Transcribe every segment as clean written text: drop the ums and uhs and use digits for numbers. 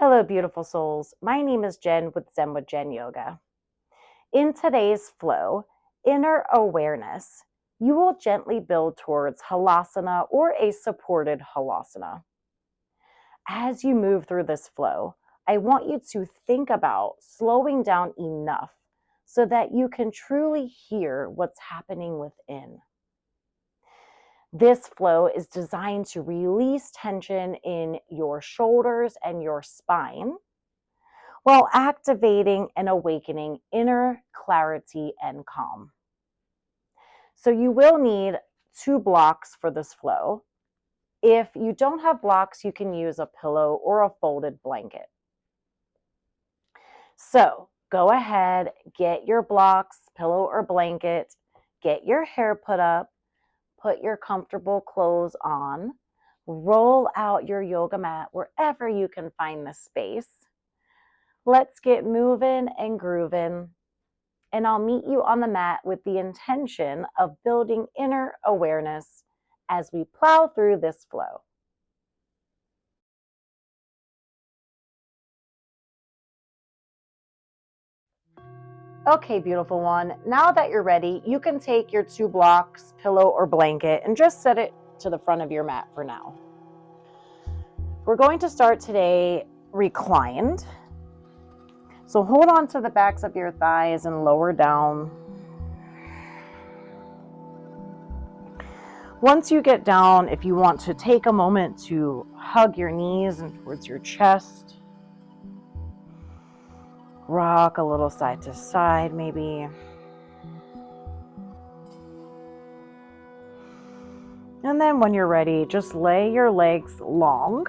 Hello, beautiful souls. My name is Jen with Zen with Jen Yoga. In today's flow, inner awareness, you will gently build towards Halasana or a supported Halasana. As you move through this flow, I want you to think about slowing down enough so that you can truly hear what's happening within. This flow is designed to release tension in your shoulders and your spine while activating and awakening inner clarity and calm. So you will need 2 blocks for this flow. If you don't have blocks, you can use a pillow or a folded blanket. So go ahead, get your blocks, pillow or blanket, get your hair put up, put your comfortable clothes on, roll out your yoga mat wherever you can find the space. Let's get moving and grooving, and I'll meet you on the mat with the intention of building inner awareness as we plow through this flow. Okay, beautiful one. Now that you're ready, you can take your 2 blocks, pillow or blanket, and just set it to the front of your mat for now. We're going to start today reclined. So hold on to the backs of your thighs and lower down. Once you get down, if you want to take a moment to hug your knees and towards your chest, rock a little side to side maybe. And then when you're ready, just lay your legs long.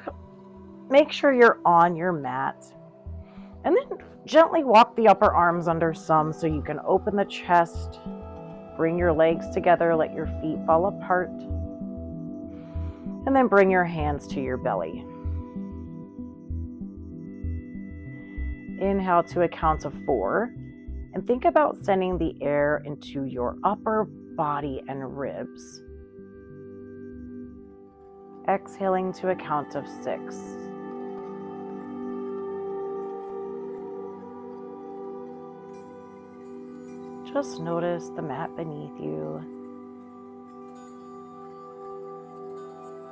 Make sure you're on your mat. And then gently walk the upper arms under some so you can open the chest. Bring your legs together, let your feet fall apart. And then bring your hands to your belly. Inhale to a count of 4. And think about sending the air into your upper body and ribs. Exhaling to a count of 6. Just notice the mat beneath you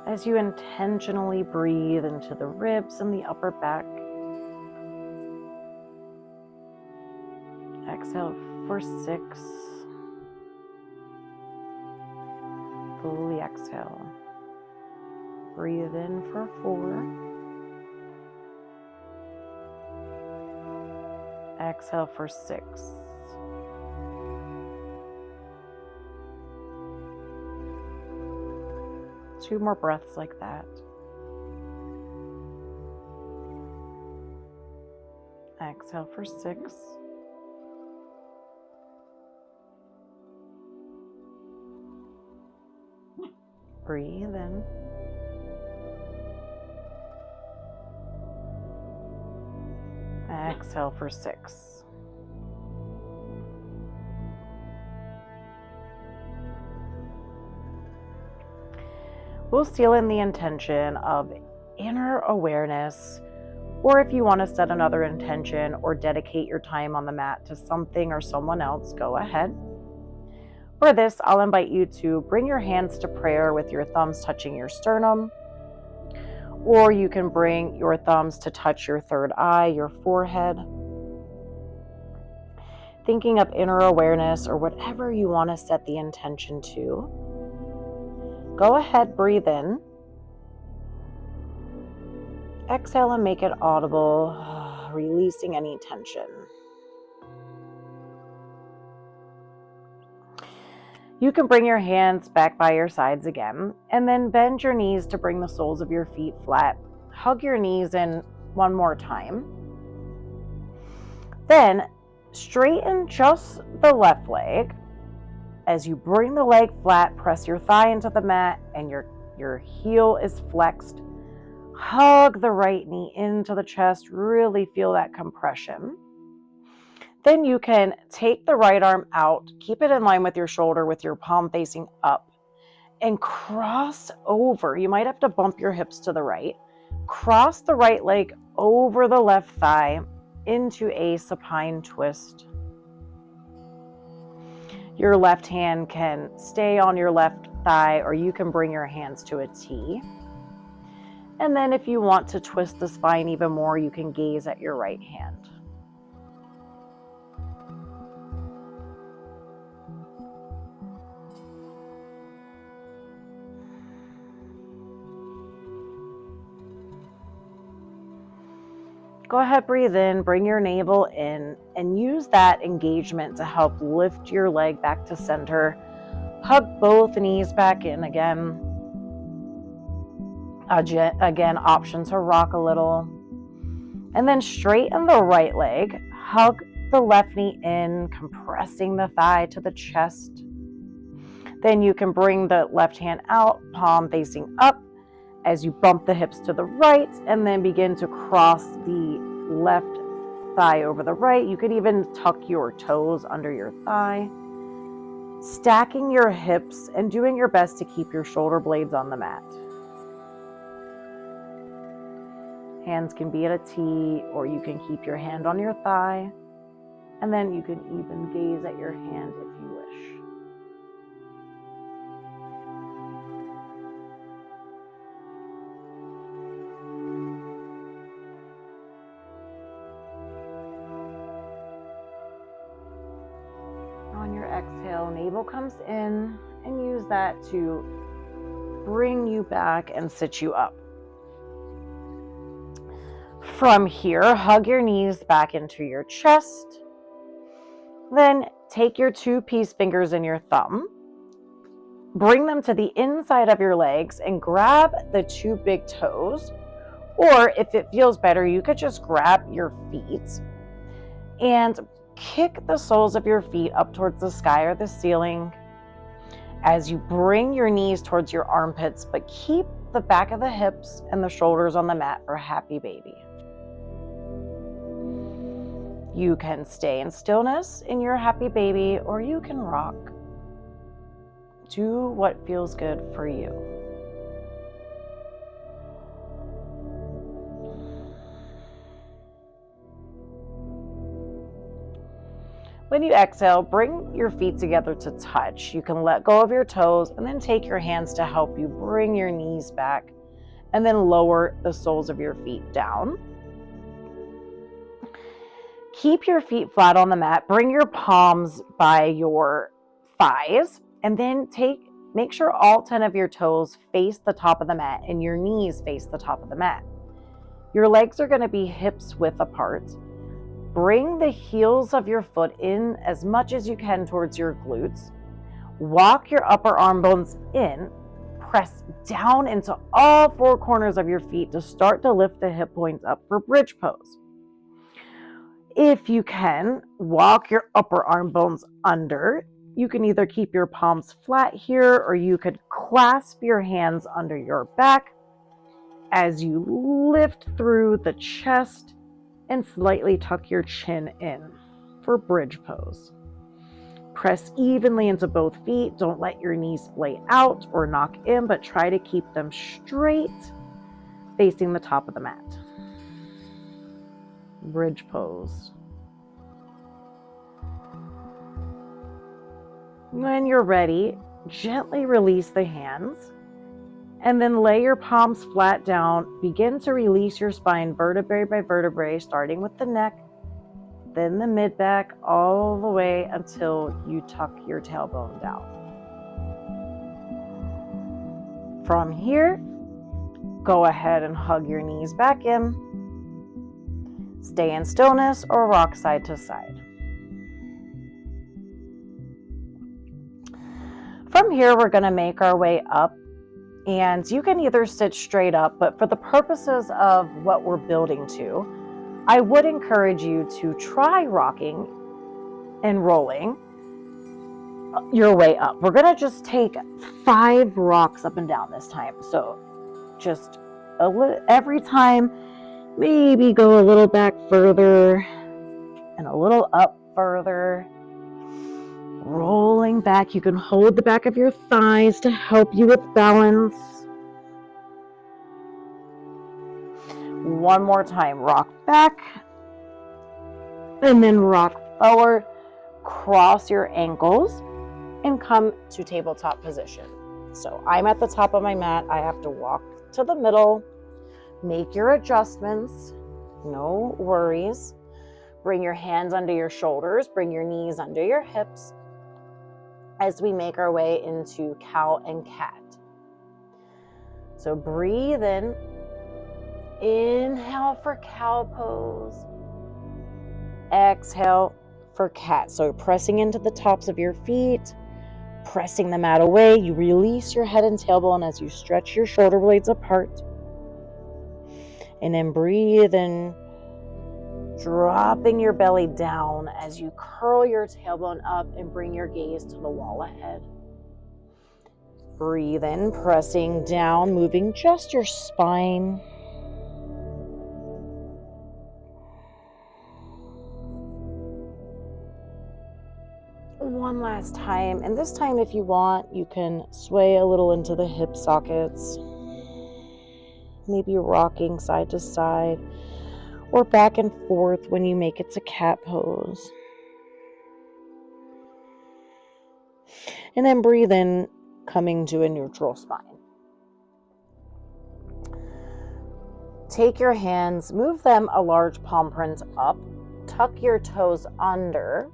as you intentionally breathe into the ribs and the upper back. Exhale for 6. Fully exhale. Breathe in for 4. Exhale for 6. Two more breaths like that. Exhale for 6. Breathe in. Exhale for 6. We'll seal in the intention of inner awareness, or if you want to set another intention or dedicate your time on the mat to something or someone else, go ahead. For this, I'll invite you to bring your hands to prayer with your thumbs touching your sternum, or you can bring your thumbs to touch your third eye, your forehead. Thinking of inner awareness or whatever you want to set the intention to. Go ahead, breathe in. Exhale and make it audible, releasing any tension. You can bring your hands back by your sides again, and then bend your knees to bring the soles of your feet flat. Hug your knees in one more time. Then straighten just the left leg. As you bring the leg flat, press your thigh into the mat and your heel is flexed. Hug the right knee into the chest, really feel that compression. Then you can take the right arm out, keep it in line with your shoulder with your palm facing up, and cross over. You might have to bump your hips to the right. Cross the right leg over the left thigh into a supine twist. Your left hand can stay on your left thigh, or you can bring your hands to a T. And then if you want to twist the spine even more, you can gaze at your right hand. Go ahead, breathe in, bring your navel in, and use that engagement to help lift your leg back to center. Hug both knees back in again. Again, option to rock a little. And then straighten the right leg. Hug the left knee in, compressing the thigh to the chest. Then you can bring the left hand out, palm facing up, as you bump the hips to the right, and then begin to cross the left thigh over the right. You could even tuck your toes under your thigh. Stacking your hips and doing your best to keep your shoulder blades on the mat. Hands can be at a T, or you can keep your hand on your thigh, and then you can even gaze at your hand if you wish. On your exhale, navel comes in, and use that to bring you back and sit you up. From here, hug your knees back into your chest. Then take your two peace fingers and your thumb. Bring them to the inside of your legs and grab the two big toes. Or if it feels better, you could just grab your feet and kick the soles of your feet up towards the sky or the ceiling as you bring your knees towards your armpits, but keep the back of the hips and the shoulders on the mat for happy baby. You can stay in stillness in your happy baby, or you can rock. Do what feels good for you. When you exhale, bring your feet together to touch. You can let go of your toes and then take your hands to help you bring your knees back, and then lower the soles of your feet down. Keep your feet flat on the mat. Bring your palms by your thighs, and then make sure all 10 of your toes face the top of the mat and your knees face the top of the mat. Your legs are going to be hips width apart. Bring the heels of your foot in as much as you can towards your glutes. Walk your upper arm bones in. Press down into all four corners of your feet to start to lift the hip points up for bridge pose. If you can, walk your upper arm bones under. You can either keep your palms flat here, or you could clasp your hands under your back as you lift through the chest and slightly tuck your chin in for bridge pose. Press evenly into both feet. Don't let your knees splay out or knock in, but try to keep them straight, facing the top of the mat. Bridge pose. When you're ready, gently release the hands, and then lay your palms flat down. Begin to release your spine vertebrae by vertebrae, starting with the neck, then the mid-back, all the way until you tuck your tailbone down. From here, go ahead and hug your knees back in. Stay in stillness or rock side to side. From here, we're going to make our way up, and you can either sit straight up, but for the purposes of what we're building to, I would encourage you to try rocking and rolling your way up. We're going to just take 5 rocks up and down this time. So just every time, maybe go a little back further and a little up further. Rolling back. You can hold the back of your thighs to help you with balance. One more time, rock back, and then rock forward, cross your ankles, and come to tabletop position. So I'm at the top of my mat. I have to walk to the middle, make your adjustments, no worries. Bring your hands under your shoulders, bring your knees under your hips as we make our way into cow and cat. So breathe in, inhale for cow pose, exhale for cat. So pressing into the tops of your feet, pressing the mat away, you release your head and tailbone as you stretch your shoulder blades apart. And then breathe in, dropping your belly down as you curl your tailbone up and bring your gaze to the wall ahead. Breathe in, pressing down, moving just your spine. One last time, and this time if you want, you can sway a little into the hip sockets, maybe rocking side to side or back and forth when you make it to cat pose. And then breathe in, coming to a neutral spine. Take your hands, move them a large palm print up, tuck your toes under,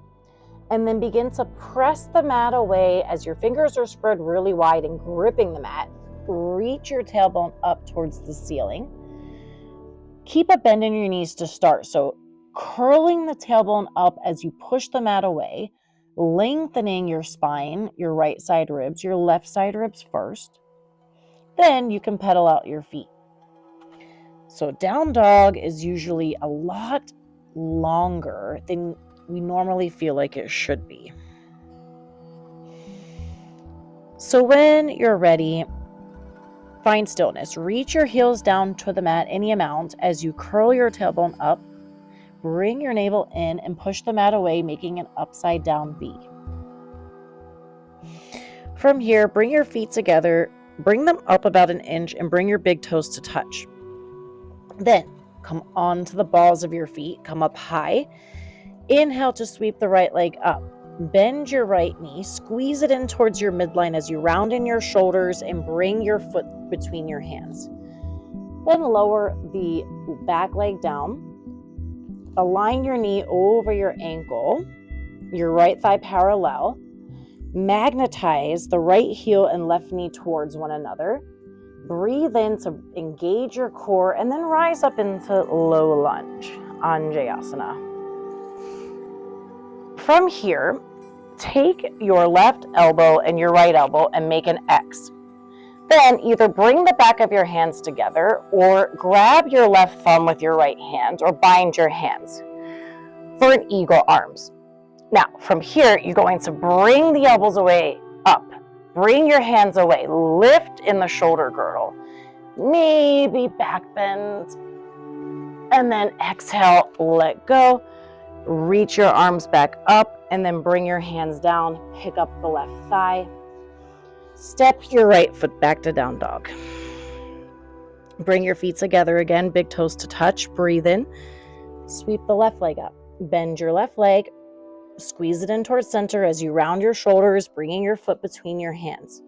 and then begin to press the mat away as your fingers are spread really wide and gripping the mat. Reach your tailbone up towards the ceiling. Keep a bend in your knees to start. So curling the tailbone up as you push the mat away, lengthening your spine, your right side ribs, your left side ribs first. Then you can pedal out your feet. So down dog is usually a lot longer than we normally feel like it should be. So when you're ready, find stillness. Reach your heels down to the mat any amount as you curl your tailbone up. Bring your navel in and push the mat away, making an upside down V. From here, bring your feet together, bring them up about an inch, and bring your big toes to touch. Then come onto the balls of your feet, come up high. Inhale to sweep the right leg up. Bend your right knee, squeeze it in towards your midline as you round in your shoulders and bring your foot between your hands. Then lower the back leg down. Align your knee over your ankle, your right thigh parallel. Magnetize the right heel and left knee towards one another. Breathe in to engage your core and then rise up into low lunge, Anjayasana. From here, take your left elbow and your right elbow and make an X. Then either bring the back of your hands together or grab your left thumb with your right hand or bind your hands for an eagle arms. Now, from here, you're going to bring the elbows away, up. Bring your hands away. Lift in the shoulder girdle. Maybe back bend. And then exhale, let go. Reach your arms back up and then bring your hands down. Pick up the left thigh. Step your right foot back to down dog. Bring your feet together again, big toes to touch. Breathe in. Sweep the left leg up. Bend your left leg. Squeeze it in towards center as you round your shoulders, bringing your foot between your hands.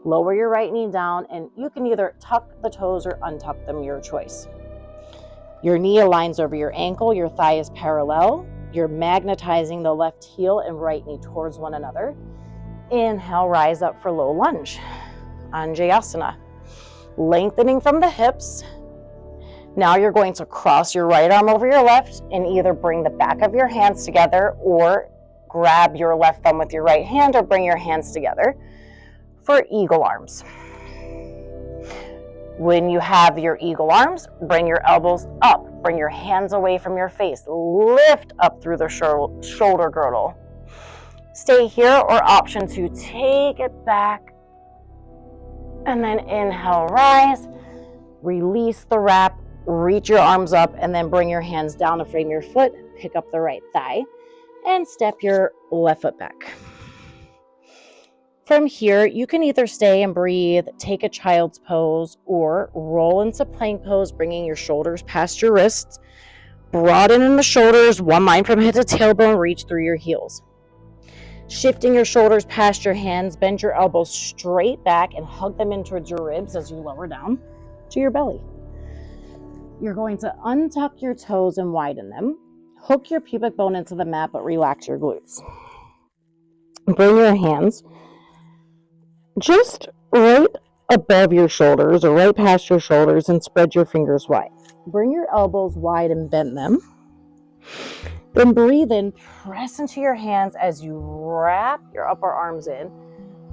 Lower your right knee down, and you can either tuck the toes or untuck them, your choice. Your knee aligns over your ankle, your thigh is parallel. You're magnetizing the left heel and right knee towards one another. Inhale, rise up for low lunge, Anjayasana. Lengthening from the hips. Now you're going to cross your right arm over your left and either bring the back of your hands together or grab your left thumb with your right hand or bring your hands together for eagle arms. When you have your eagle arms, bring your elbows up. Bring your hands away from your face. Lift up through the shoulder girdle. Stay here or option to take it back. And then inhale, rise. Release the wrap. Reach your arms up and then bring your hands down to frame your foot. Pick up the right thigh and step your left foot back. From here, you can either stay and breathe, take a child's pose, or roll into plank pose, bringing your shoulders past your wrists. Broaden in the shoulders, one line from head to tailbone, reach through your heels. Shifting your shoulders past your hands, bend your elbows straight back and hug them in towards your ribs as you lower down to your belly. You're going to untuck your toes and widen them. Hook your pubic bone into the mat, but relax your glutes. Bring your hands just right above your shoulders or right past your shoulders and spread your fingers wide. Bring your elbows wide and bend them. Then breathe in, press into your hands as you wrap your upper arms in.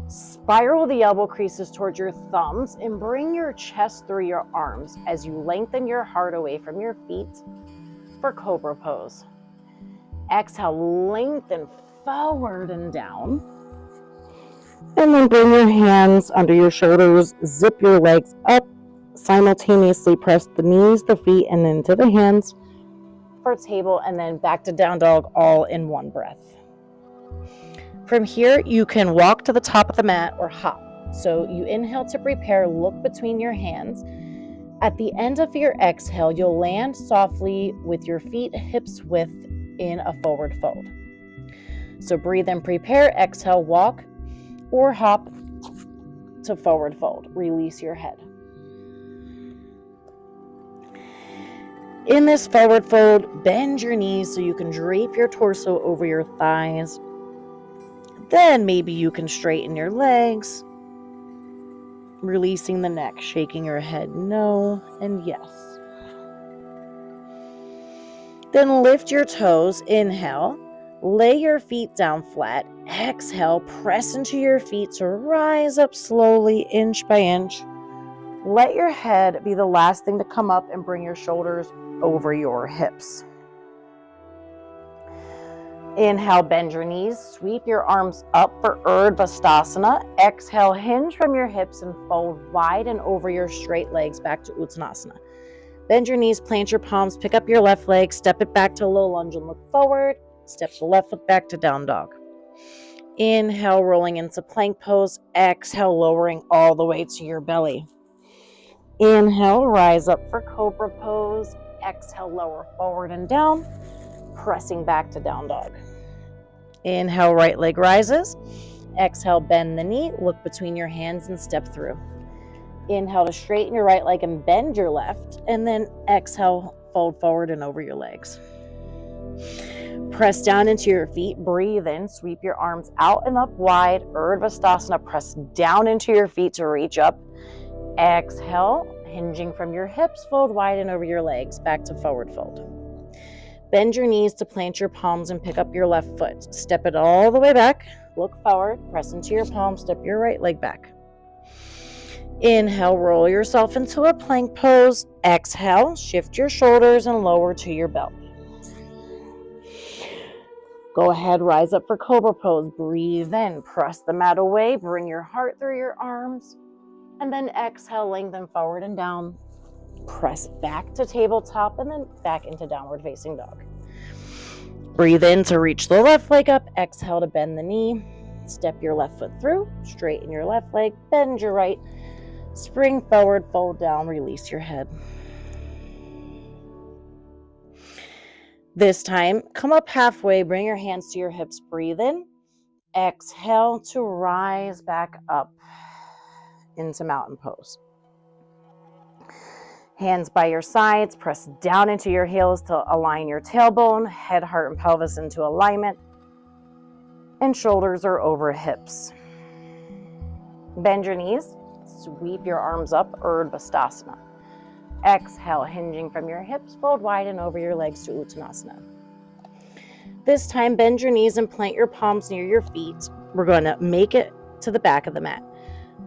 Spiral the elbow creases towards your thumbs and bring your chest through your arms as you lengthen your heart away from your feet for Cobra Pose. Exhale, lengthen forward and down. And then bring your hands under your shoulders, zip your legs up, simultaneously press the knees, the feet, and into the hands for table, and then back to down dog all in one breath. From here, you can walk to the top of the mat or hop. So you inhale to prepare, look between your hands. At the end of your exhale, you'll land softly with your feet hips width in a forward fold. So breathe in, prepare, exhale, walk or hop to forward fold. Release your head. In this forward fold, bend your knees so you can drape your torso over your thighs. Then maybe you can straighten your legs, releasing the neck, shaking your head no and yes. Then lift your toes, inhale, lay your feet down flat, exhale, press into your feet to rise up slowly, inch by inch. Let your head be the last thing to come up and bring your shoulders over your hips. Inhale, bend your knees, sweep your arms up for Urdhva. Exhale, hinge from your hips and fold wide and over your straight legs back to Uttanasana. Bend your knees, plant your palms, pick up your left leg, step it back to low lunge and look forward. Step the left foot back to down dog. Inhale, rolling into plank pose. Exhale, lowering all the way to your belly. Inhale, rise up for Cobra Pose. Exhale, lower forward and down, pressing back to down dog. Inhale, right leg rises. Exhale, bend the knee, look between your hands and step through. Inhale to straighten your right leg and bend your left, and then exhale, fold forward and over your legs. Press down into your feet, breathe in, sweep your arms out and up wide, Urdhva. Press down into your feet to reach up. Exhale, hinging from your hips, fold wide and over your legs, back to forward fold. Bend your knees to plant your palms and pick up your left foot. Step it all the way back, look forward, press into your palms, step your right leg back. Inhale, roll yourself into a plank pose. Exhale, shift your shoulders and lower to your belly. Go ahead, rise up for Cobra Pose. Breathe in, press the mat away, bring your heart through your arms, and then exhale, lengthen forward and down. Press back to tabletop and then back into downward facing dog. Breathe in to reach the left leg up. Exhale to bend the knee. Step your left foot through, straighten your left leg, bend your right, spring forward, fold down, release your head. This time, come up halfway, bring your hands to your hips, breathe in. Exhale to rise back up into mountain pose. Hands by your sides, press down into your heels to align your tailbone, head, heart, and pelvis into alignment, and shoulders are over hips. Bend your knees, sweep your arms up, Urdhva. Exhale, hinging from your hips, fold wide and over your legs to Uttanasana. This time, bend your knees and plant your palms near your feet. We're going to make it to the back of the mat.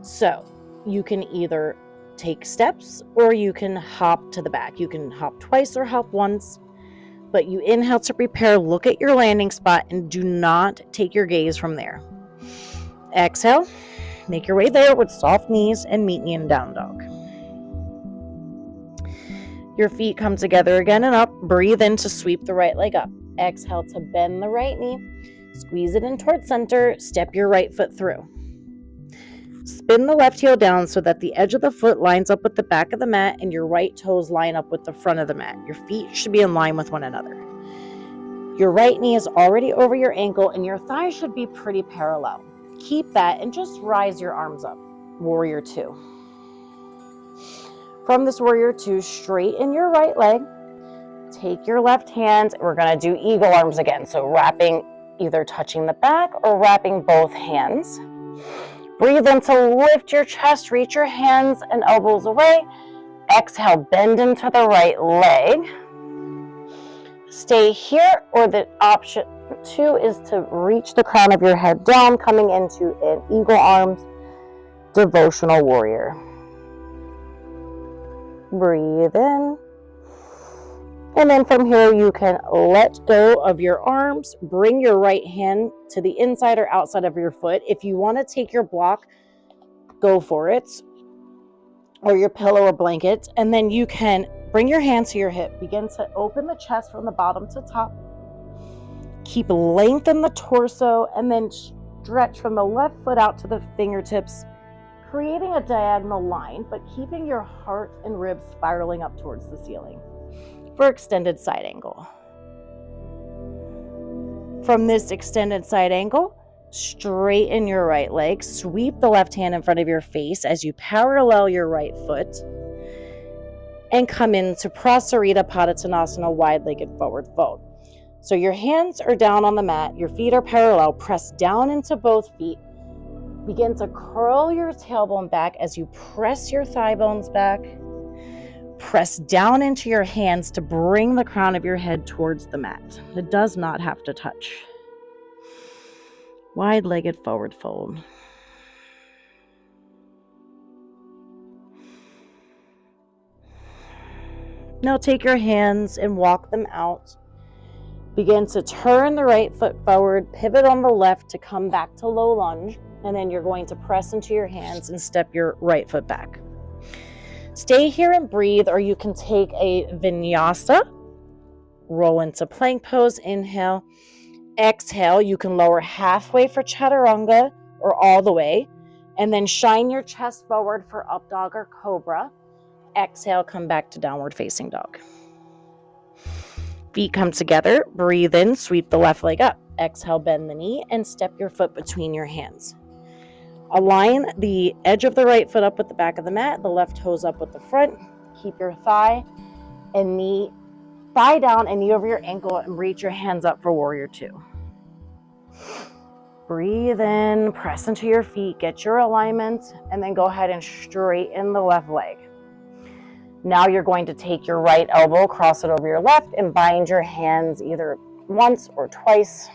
So you can either take steps or you can hop to the back. You can hop twice or hop once, but you inhale to prepare, look at your landing spot, and do not take your gaze from there. Exhale, make your way there with soft knees and meet knee and down dog. Your feet come together again and up. Breathe in to sweep the right leg up. Exhale to bend the right knee. Squeeze it in towards center. Step your right foot through. Spin the left heel down so that the edge of the foot lines up with the back of the mat and your right toes line up with the front of the mat. Your feet should be in line with one another. Your right knee is already over your ankle and your thighs should be pretty parallel. Keep that and just rise your arms up. Warrior two. From this warrior two, straighten your right leg. Take your left hand. We're going to do eagle arms again. So wrapping, either touching the back or wrapping both hands. Breathe in to lift your chest, reach your hands and elbows away. Exhale, bend into the right leg. Stay here, or the option two is to reach the crown of your head down, coming into an eagle arms, devotional warrior. Breathe in. And then from here, you can let go of your arms, bring your right hand to the inside or outside of your foot. If you want to take your block, go for it, or your pillow or blanket. And then you can bring your hands to your hip. Begin to open the chest from the bottom to top. Keep lengthen the torso and then stretch from the left foot out to the fingertips, creating a diagonal line, but keeping your heart and ribs spiraling up towards the ceiling for extended side angle. From this extended side angle, straighten your right leg, sweep the left hand in front of your face as you parallel your right foot, and come into Prasarita Padottanasana, wide-legged forward fold. So your hands are down on the mat, your feet are parallel, press down into both feet. Begin to curl your tailbone back as you press your thigh bones back. Press down into your hands to bring the crown of your head towards the mat. It does not have to touch. Wide-legged forward fold. Now take your hands and walk them out. Begin to turn the right foot forward, pivot on the left to come back to low lunge, and then you're going to press into your hands and step your right foot back. Stay here and breathe, or you can take a vinyasa, roll into plank pose, inhale, exhale. You can lower halfway for chaturanga or all the way, and then shine your chest forward for up dog or cobra. Exhale, come back to downward facing dog. Feet come together, breathe in, sweep the left leg up. Exhale, bend the knee and step your foot between your hands. Align the edge of the right foot up with the back of the mat, the left toes up with the front. Keep your thigh down and knee over your ankle and reach your hands up for warrior two. Breathe in, press into your feet, get your alignment, and then go ahead and straighten the left leg. Now you're going to take your right elbow, cross it over your left, and bind your hands either once or twice.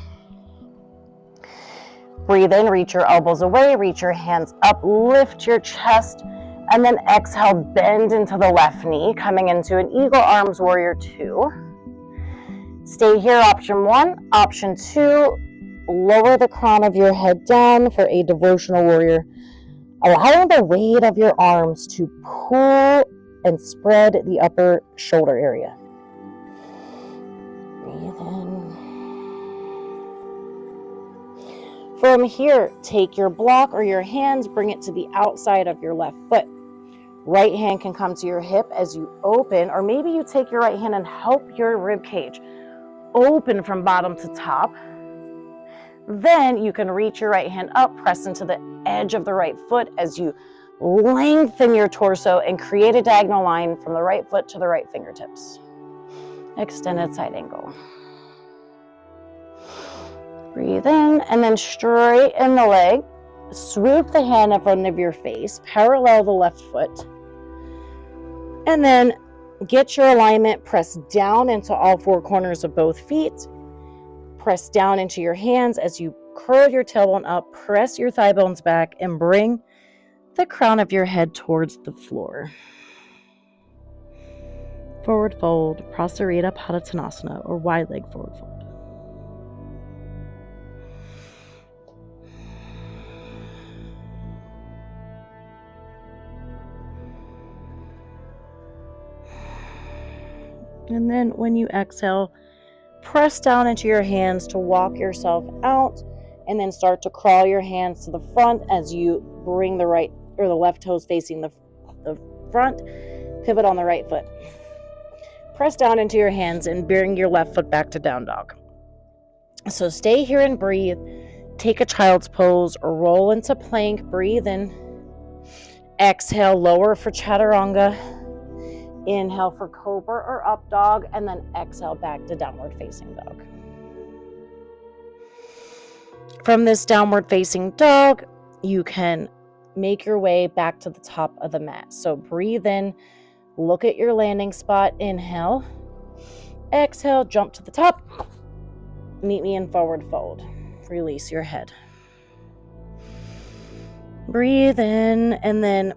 Breathe in, reach your elbows away, reach your hands up, lift your chest, and then exhale, bend into the left knee, coming into an eagle arms warrior two. Stay here, option one. Option two, lower the crown of your head down for a devotional warrior, allowing the weight of your arms to pull and spread the upper shoulder area. Breathe in. From here, take your block or your hands, bring it to the outside of your left foot. Right hand can come to your hip as you open, or maybe you take your right hand and help your rib cage open from bottom to top. Then you can reach your right hand up, press into the edge of the right foot as you lengthen your torso and create a diagonal line from the right foot to the right fingertips. Extended side angle. Breathe in and then straighten the leg. Swoop the hand in front of your face, parallel the left foot. And then get your alignment, press down into all four corners of both feet. Press down into your hands as you curl your tailbone up, press your thigh bones back, and bring the crown of your head towards the floor. Forward fold, Prasarita Padottanasana, or wide leg forward fold. And then when you exhale, press down into your hands to walk yourself out, and then start to crawl your hands to the front as you bring the right or the left toes facing the front, pivot on the right foot. Press down into your hands and bring your left foot back to down dog. So stay here and breathe. Take a child's pose or roll into plank. Breathe in. Exhale, lower for chaturanga. Inhale for cobra or up dog, and then exhale back to downward facing dog. From this downward facing dog, you can make your way back to the top of the mat. So breathe in, look at your landing spot, inhale. Exhale, jump to the top. Meet me in forward fold. Release your head. Breathe in and then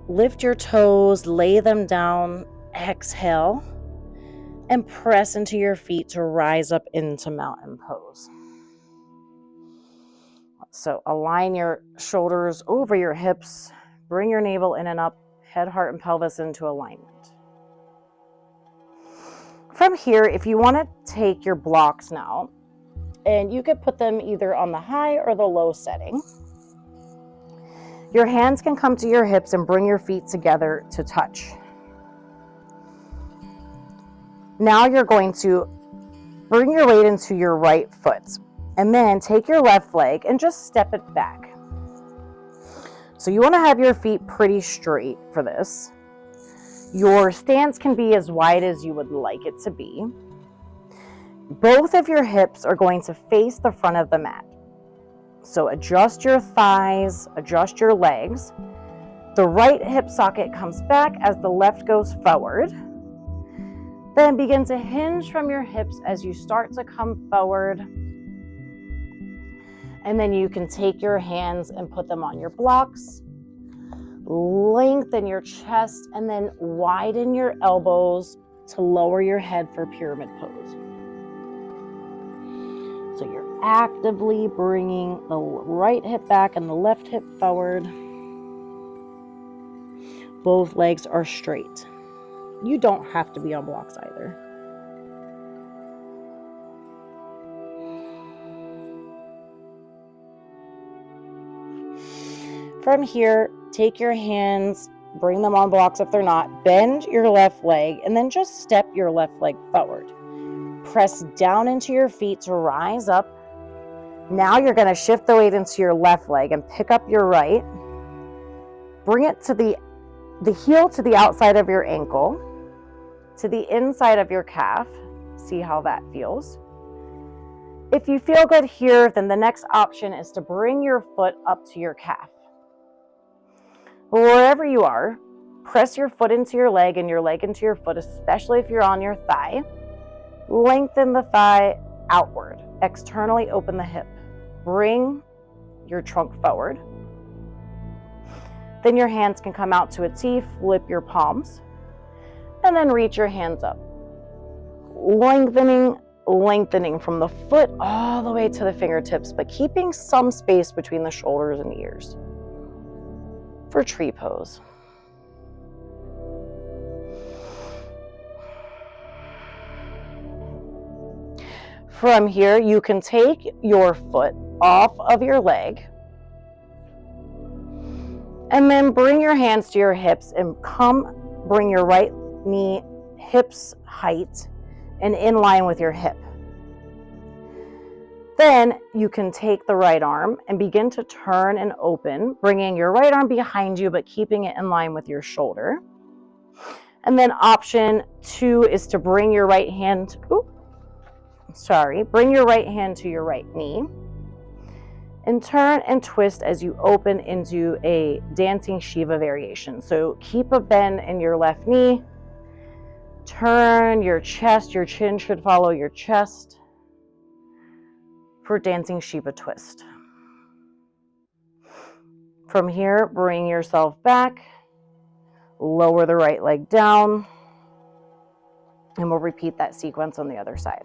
lift your toes, lay them down, exhale, and press into your feet to rise up into mountain pose. So align your shoulders over your hips, bring your navel in and up, head, heart, and pelvis into alignment. From here, if you want to take your blocks now, and you could put them either on the high or the low setting. Your hands can come to your hips and bring your feet together to touch. Now you're going to bring your weight into your right foot and then take your left leg and just step it back. So you want to have your feet pretty straight for this. Your stance can be as wide as you would like it to be. Both of your hips are going to face the front of the mat. So adjust your thighs, adjust your legs. The right hip socket comes back as the left goes forward. Then begin to hinge from your hips as you start to come forward. And then you can take your hands and put them on your blocks. Lengthen your chest and then widen your elbows to lower your head for pyramid pose. So you're actively bringing the right hip back and the left hip forward. Both legs are straight. You don't have to be on blocks either. From here, take your hands, bring them on blocks if they're not, bend your left leg, and then just step your left leg forward. Press down into your feet to rise up. Now you're going to shift the weight into your left leg and pick up your right. Bring it to the heel to the outside of your ankle, to the inside of your calf. See how that feels. If you feel good here, then the next option is to bring your foot up to your calf. Wherever you are, press your foot into your leg and your leg into your foot, especially if you're on your thigh. Lengthen the thigh outward. Externally open the hip. Bring your trunk forward. Then your hands can come out to a T, flip your palms, and then reach your hands up. Lengthening from the foot all the way to the fingertips, but keeping some space between the shoulders and ears for tree pose. From here, you can take your foot off of your leg and then bring your hands to your hips and bring your right knee hips height and in line with your hip. Then you can take the right arm and begin to turn and open, bringing your right arm behind you, but keeping it in line with your shoulder. And then option 2 is to bring your right hand, bring your right hand to your right knee and turn and twist as you open into a dancing Shiva variation. So keep a bend in your left knee, turn your chest, your chin should follow your chest for dancing Shiva twist. From here, bring yourself back, lower the right leg down, and we'll repeat that sequence on the other side.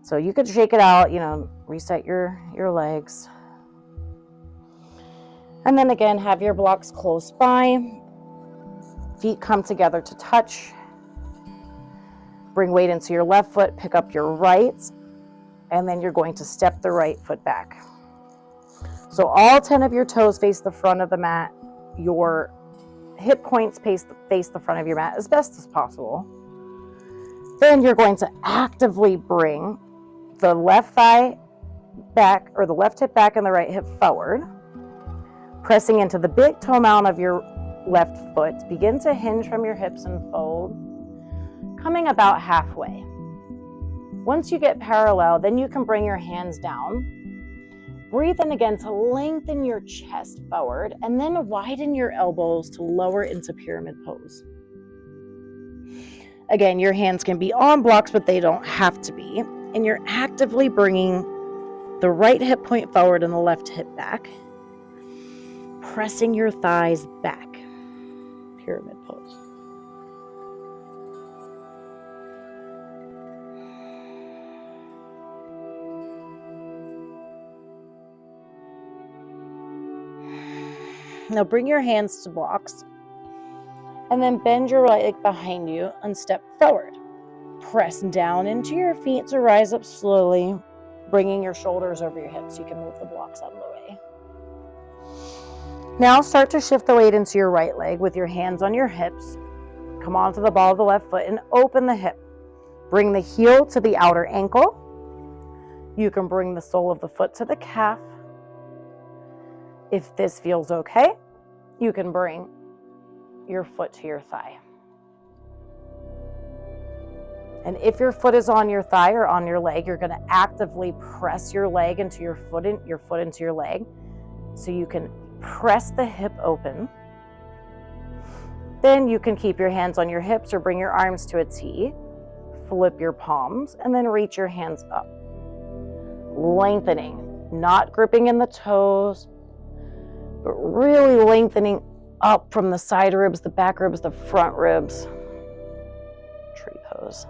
So you could shake it out, reset your legs. And then again, have your blocks close by. Feet come together to touch. Bring weight into your left foot, pick up your right, and then you're going to step the right foot back. So all 10 of your toes face the front of the mat. Your hip points face the front of your mat as best as possible. Then you're going to actively bring the left thigh back, or the left hip back and the right hip forward, pressing into the big toe mound of your left foot. Begin to hinge from your hips and fold, coming about halfway. Once you get parallel, then you can bring your hands down. Breathe in again to lengthen your chest forward, and then widen your elbows to lower into pyramid pose. Again, your hands can be on blocks, but they don't have to be. And you're actively bringing the right hip point forward and the left hip back, pressing your thighs back. Pyramid pose. Now bring your hands to blocks and then bend your right leg behind you and step forward. Press down into your feet to rise up slowly, bringing your shoulders over your hips. You can move the blocks out of the way. Now start to shift the weight into your right leg with your hands on your hips. Come onto the ball of the left foot and open the hip. Bring the heel to the outer ankle. You can bring the sole of the foot to the calf. If this feels okay, you can bring your foot to your thigh. And if your foot is on your thigh or on your leg, you're going to actively press your leg into your foot into your leg, so you can press the hip open. Then you can keep your hands on your hips or bring your arms to a T, flip your palms, and then reach your hands up. Lengthening, not gripping in the toes, but really lengthening up from the side ribs, the back ribs, the front ribs. Tree pose.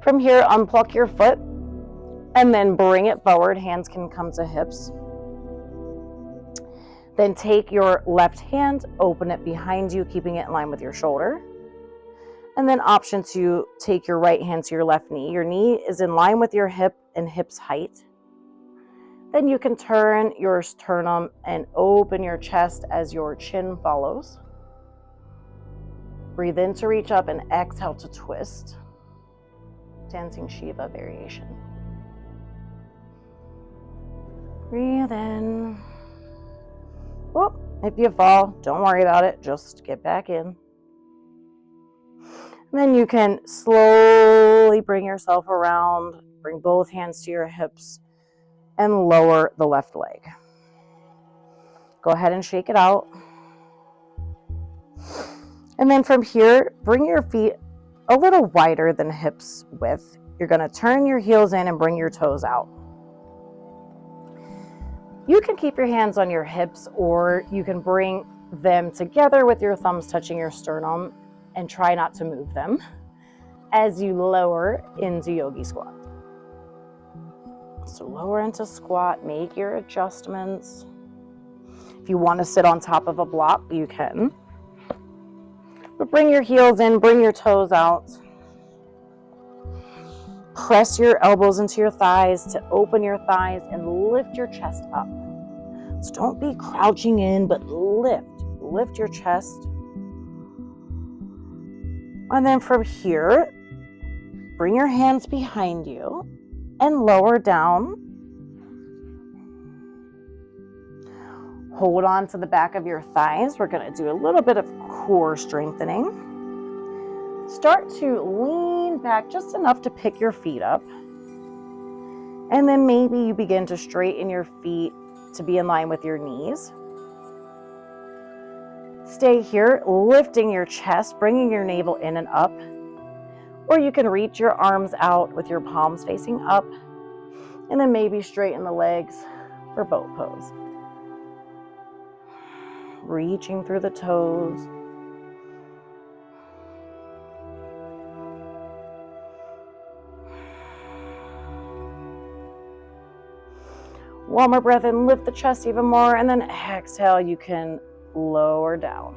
From here, unpluck your foot and then bring it forward. Hands can come to hips. Then take your left hand, open it behind you, keeping it in line with your shoulder. And then option to take your right hand to your left knee. Your knee is in line with your hip and hip's height. Then you can turn your sternum and open your chest as your chin follows. Breathe in to reach up and exhale to twist. Dancing Shiva variation. Breathe in. Whoop. If you fall, don't worry about it. Just get back in. And then you can slowly bring yourself around, bring both hands to your hips, and lower the left leg. Go ahead and shake it out. And then from here, bring your feet a little wider than hips width. You're going to turn your heels in and bring your toes out. You can keep your hands on your hips, or you can bring them together with your thumbs touching your sternum and try not to move them as you lower into yogi squat. So lower into squat, make your adjustments. If you want to sit on top of a block, you can. But bring your heels in, bring your toes out. Press your elbows into your thighs to open your thighs and lift your chest up. So don't be crouching in, but lift your chest. And then from here, bring your hands behind you and lower down. Hold on to the back of your thighs. We're going to do a little bit of core strengthening. Start to lean back just enough to pick your feet up. And then maybe you begin to straighten your feet to be in line with your knees. Stay here, lifting your chest, bringing your navel in and up. Or you can reach your arms out with your palms facing up, and then maybe straighten the legs for boat pose. Reaching through the toes. One more breath in, lift the chest even more, and then exhale, you can lower down.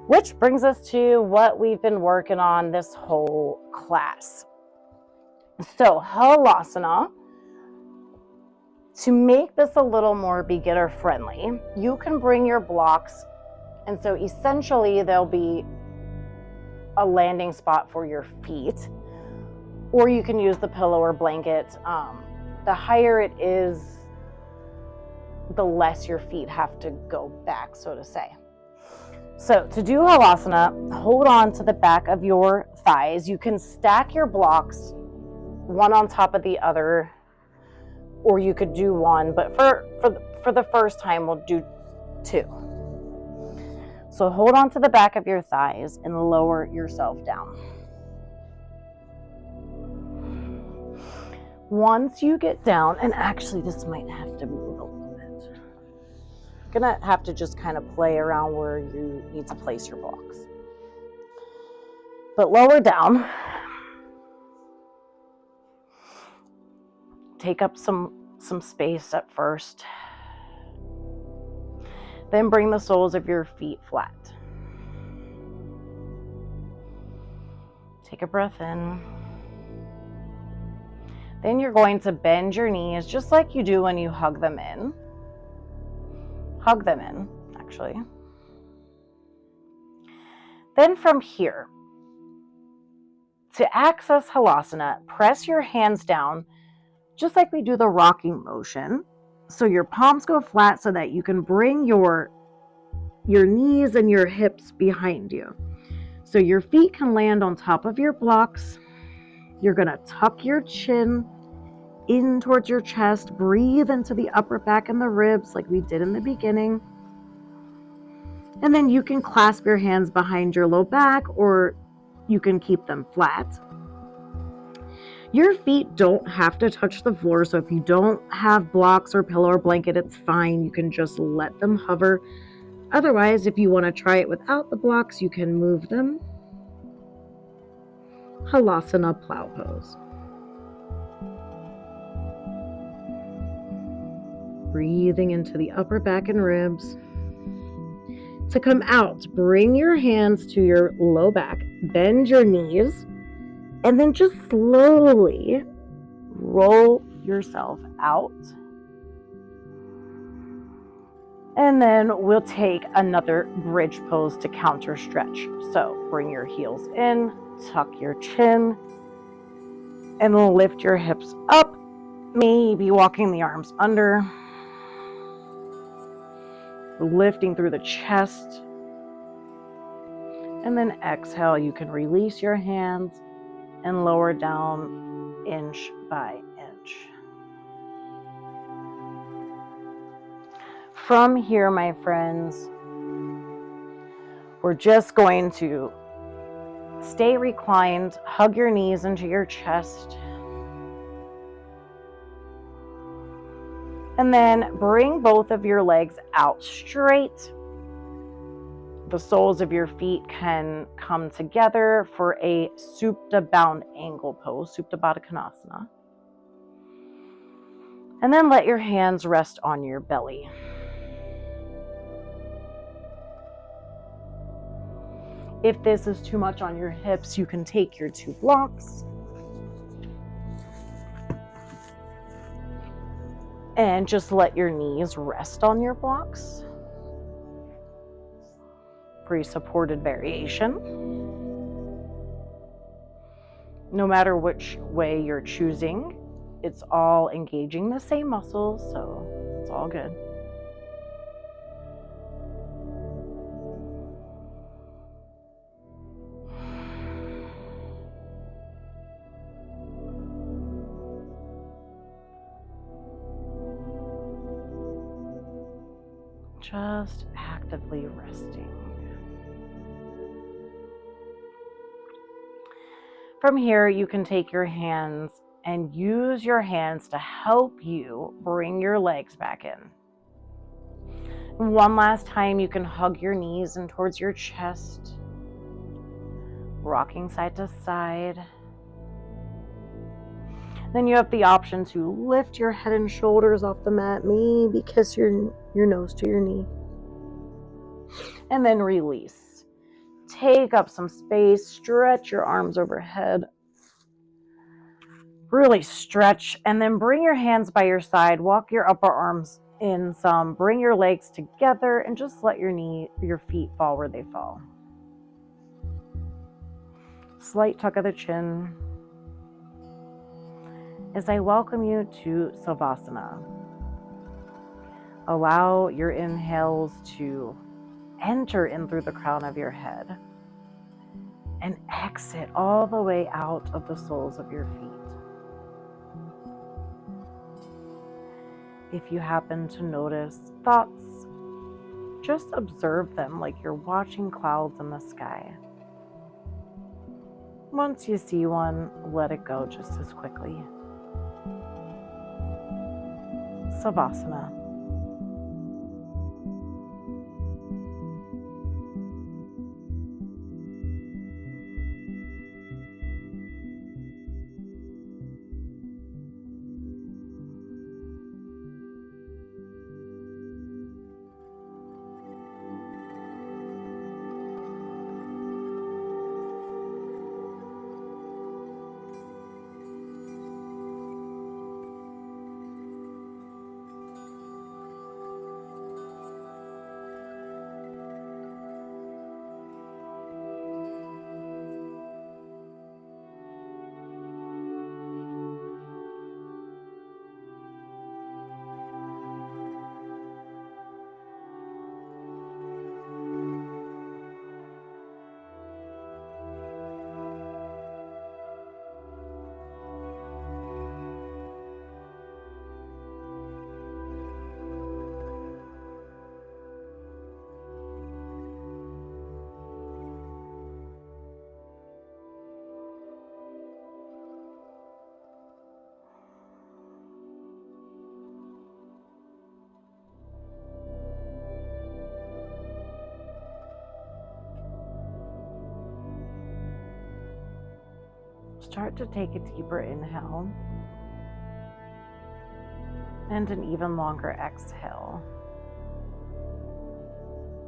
Which brings us to what we've been working on this whole class. So Halasana, to make this a little more beginner friendly, you can bring your blocks, and so essentially there'll be a landing spot for your feet, or you can use the pillow or blanket. The higher it is, the less your feet have to go back, so to say. So to do Halasana, hold on to the back of your thighs. You can stack your blocks one on top of the other, or you could do one, but for the first time, we'll do two. So hold on to the back of your thighs and lower yourself down. Once you get down, and actually this might have to move a little bit. You're gonna have to just kind of play around where you need to place your blocks. But lower down. Take up some space at first. Then bring the soles of your feet flat. Take a breath in. Then you're going to bend your knees just like you do when you hug them in. Hug them in, actually. Then from here, to access Halasana, press your hands down just like we do the rocking motion. So your palms go flat so that you can bring your knees and your hips behind you. So your feet can land on top of your blocks. You're going to tuck your chin in towards your chest. Breathe into the upper back and the ribs like we did in the beginning. And then you can clasp your hands behind your low back, or you can keep them flat. Your feet don't have to touch the floor, so if you don't have blocks or pillow or blanket, it's fine. You can just let them hover. Otherwise, if you want to try it without the blocks, you can move them. Halasana plow pose. Breathing into the upper back and ribs. To come out, bring your hands to your low back, bend your knees, and then just slowly roll yourself out. And then we'll take another bridge pose to counter stretch. So bring your heels in, tuck your chin, and lift your hips up, maybe walking the arms under, lifting through the chest. And then exhale, you can release your hands and lower down inch by inch. From here, my friends, we're just going to stay reclined, hug your knees into your chest, and then bring both of your legs out straight. The soles of your feet can come together for a Supta bound angle pose, Supta Baddha Konasana. And then let your hands rest on your belly. If this is too much on your hips, you can take your two blocks and just let your knees rest on your blocks. Free supported variation. No matter which way you're choosing, it's all engaging the same muscles, so it's all good. Just actively resting. From here, you can take your hands and use your hands to help you bring your legs back in. One last time, you can hug your knees in towards your chest, rocking side to side. Then you have the option to lift your head and shoulders off the mat, maybe kiss your nose to your knee, and then release. take up some space, stretch your arms overhead. Really stretch, and then bring your hands by your side. Walk your upper arms in some. Bring your legs together and just let your feet fall where they fall. Slight tuck of the chin. As I welcome you to Savasana, allow your inhales to enter in through the crown of your head and exit all the way out of the soles of your feet. If you happen to notice thoughts, just observe them like you're watching clouds in the sky. Once you see one, let it go just as quickly. Savasana. Start to take a deeper inhale and an even longer exhale.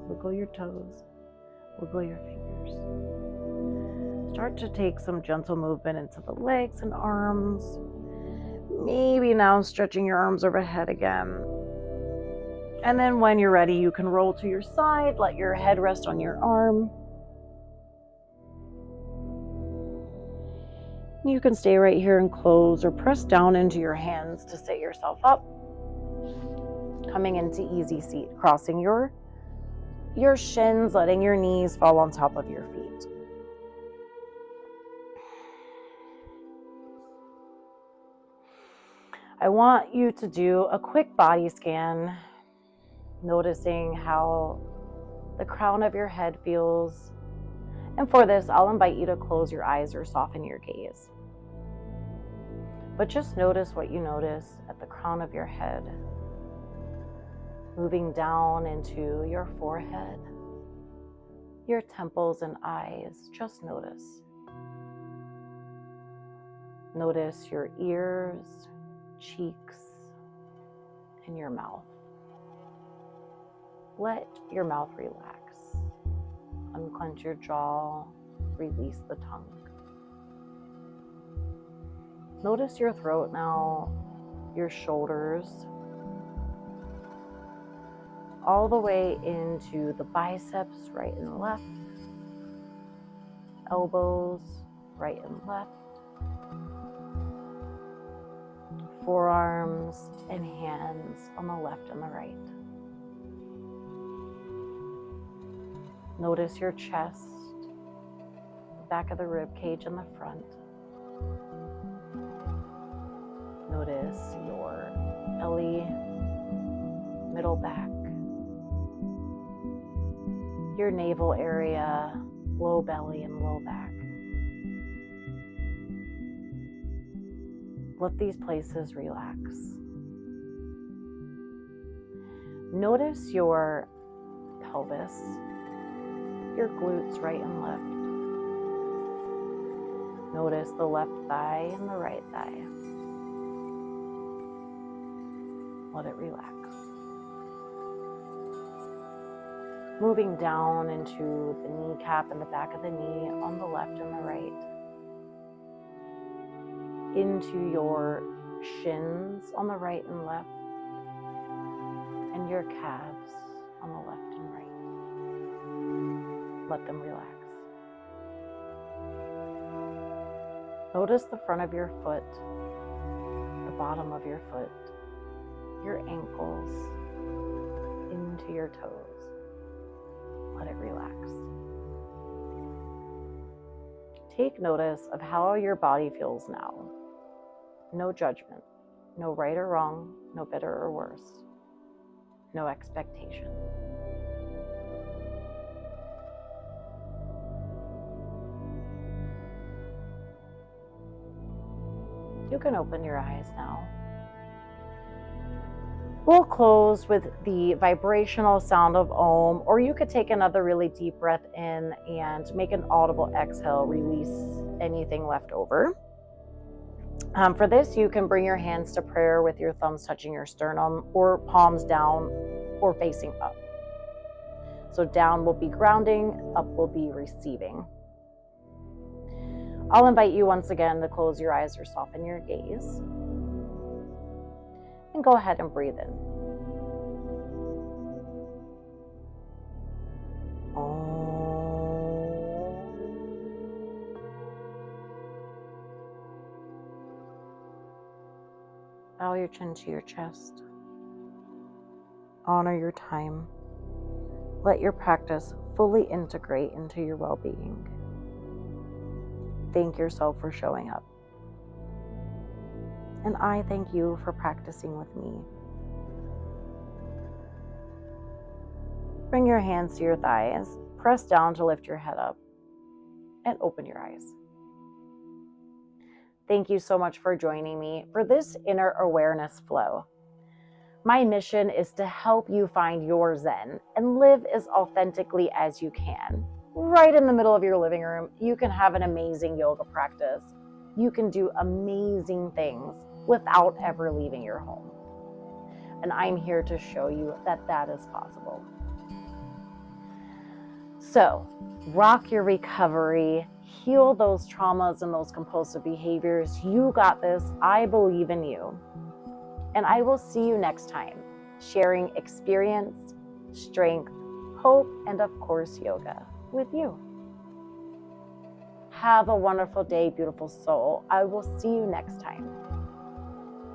Wiggle your toes, wiggle your fingers. Start to take some gentle movement into the legs and arms. Maybe now stretching your arms overhead again. And then when you're ready, you can roll to your side, let your head rest on your arm. You can stay right here and close or press down into your hands to sit yourself up. Coming into easy seat, crossing your shins, letting your knees fall on top of your feet. I want you to do a quick body scan, noticing how the crown of your head feels. And for this, I'll invite you to close your eyes or soften your gaze. But just notice what you notice at the crown of your head, moving down into your forehead, your temples and eyes. Just notice. Notice your ears, cheeks, and your mouth. Let your mouth relax. Unclench your jaw, release the tongue. Notice your throat now, your shoulders, all the way into the biceps, right and left, elbows, right and left, forearms and hands on the left and the right. Notice your chest, the back of the rib cage and the front. Notice your belly, middle back, your navel area, low belly and low back. Let these places relax. Notice your pelvis, your glutes right and left. Notice the left thigh and the right thigh. Let it relax. moving down into the kneecap and the back of the knee on the left and the right, into your shins on the right and left, and your calves on the left and right. Let them relax. Notice the front of your foot, the bottom of your foot, your ankles, into your toes. Let it relax. Take notice of how your body feels now. No judgment, no right or wrong, no better or worse, no expectation. You can open your eyes now. We'll close with the vibrational sound of Om, or you could take another really deep breath in and make an audible exhale, release anything left over. For this, you can bring your hands to prayer with your thumbs touching your sternum, or palms down or facing up. So down will be grounding, up will be receiving. I'll invite you once again to close your eyes or soften your gaze. And go ahead and breathe in. Bow your chin to your chest. Honor your time. Let your practice fully integrate into your well-being. Thank yourself for showing up. And I thank you for practicing with me. Bring your hands to your thighs, press down to lift your head up, and open your eyes. Thank you so much for joining me for this inner awareness flow. My mission is to help you find your Zen and live as authentically as you can. Right in the middle of your living room, you can have an amazing yoga practice. You can do amazing things without ever leaving your home. And I'm here to show you that that is possible. So, rock your recovery, heal those traumas and those compulsive behaviors. You got this. I believe in you. And I will see you next time, sharing experience, strength, hope, and of course, yoga with you. Have a wonderful day, beautiful soul. I will see you next time.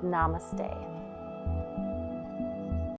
Namaste.